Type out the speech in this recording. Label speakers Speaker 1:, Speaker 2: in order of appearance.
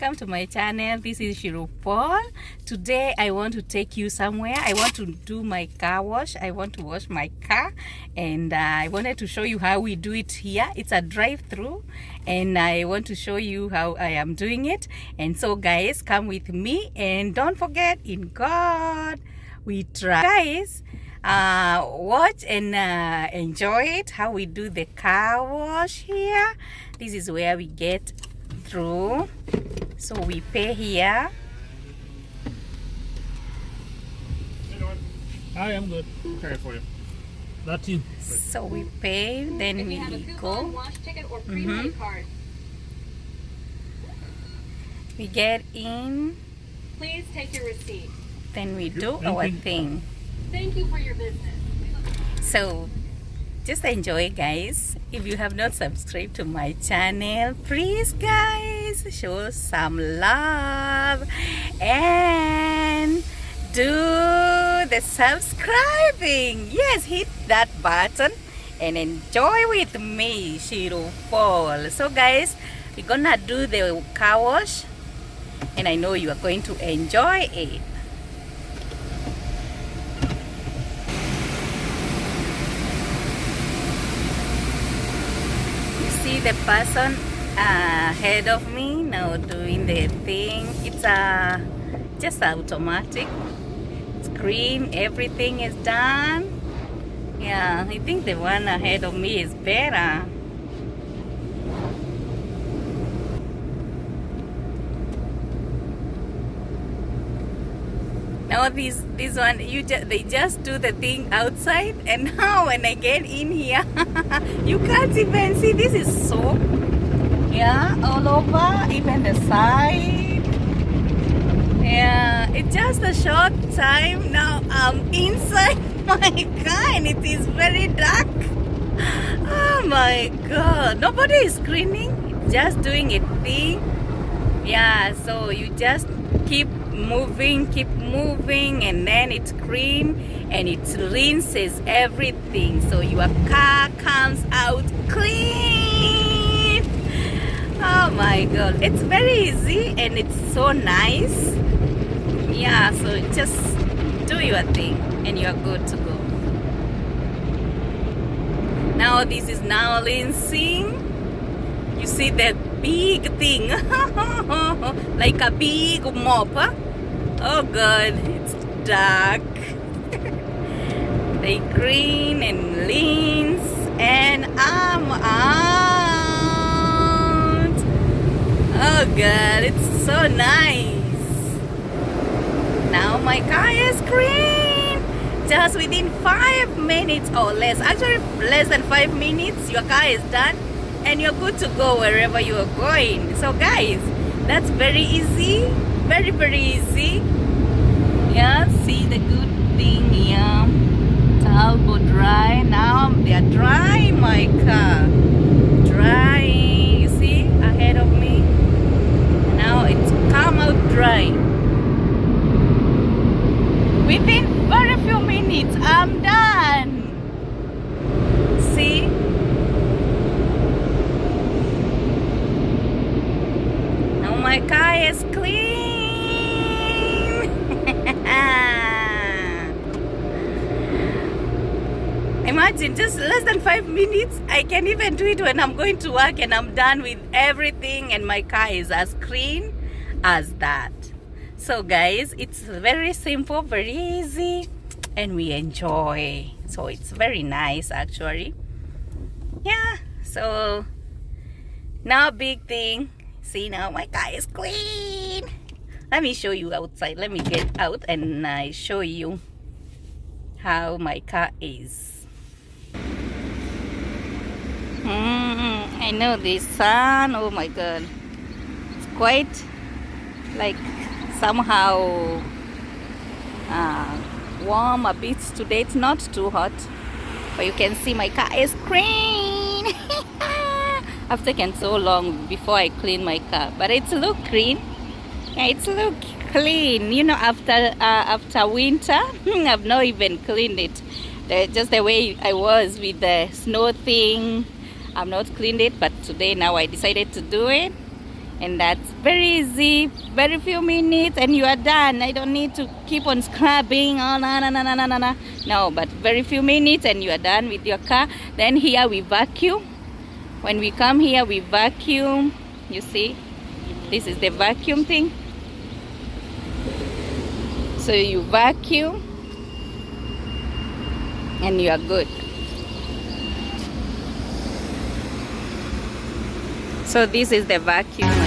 Speaker 1: welcome to my channel. This is Shiro Paul. Today I want to take you somewhere. I want to do my car wash. I want to wash my car, and I wanted to show you how we do it here. It's a drive-through, and I want to show you how I am doing it. And so guys, come with me, and don't forget, in God we trust. Guys, watch and enjoy it, how we do the car wash here. This is where we get through, so we pay here.
Speaker 2: Hi, I'm good. Carry it for you. That's in.
Speaker 1: So we pay, then we go.
Speaker 3: Wash ticket or prepaid card.
Speaker 1: We get in,
Speaker 3: Please take your receipt.
Speaker 1: then we do our thing.
Speaker 3: Thank you for your business.
Speaker 1: So just enjoy, guys. If you have not subscribed to my channel, please guys, show some love and do the subscribing. Yes, hit that button and enjoy with me, Shiro Paul. So guys, we're gonna do the car wash, and I know you are going to enjoy it. See the person ahead of me now doing the thing. It's just automatic. It's green, everything is done. Yeah, I think the one ahead of me is better. Now this one, they just do the thing outside, and now when I get in here, you can't even see. This is soap, yeah, all over, even the side. Yeah, it's just a short time. Now I'm inside my car, and it is very dark. Oh my God! Nobody is cleaning. It's just doing a thing. Yeah, so you just keep moving, and then it's clean and it rinses everything, so your car comes out clean. Oh my God, it's very easy and it's so nice. Yeah, so just do your thing and you're good to go. Now this is now rinsing. You see the big thing like a big mop, huh? Oh God, it's dark. They green and leans, and I'm out. Oh God, it's so nice. Now my car is clean. Just within 5 minutes or less, actually less than 5 minutes, your car is done and you're good to go wherever you are going. So guys, that's very easy, very easy. Yeah, see the good thing here, turbo dry. Now they are drying my car, drying. You see ahead of me, now it's come out dry. Within very few minutes I'm done. See, my car is clean. Imagine, just less than 5 minutes. I can even do it when I'm going to work and I'm done with everything, and my car is as clean as that. So guys, it's very simple, very easy, and we enjoy. So it's very nice actually. Yeah, so now big thing. See, now my car is clean. Let me show you outside. Let me get out and I show you how my car is. I know the sun. Oh my God, it's quite like somehow warm a bit today. It's not too hot, but you can see my car is clean. I've taken so long before I clean my car, but it's look clean. Yeah, it's look clean. You know, after winter, I've not even cleaned it. Just the way I was with the snow thing, I've not cleaned it. But today, now I decided to do it. And that's very easy, very few minutes and you are done. I don't need to keep on scrubbing. Oh, no. No, but very few minutes and you are done with your car. Then here we vacuum. When we come here, we vacuum. You see, this is the vacuum thing. So you vacuum and you are good. So this is the vacuum.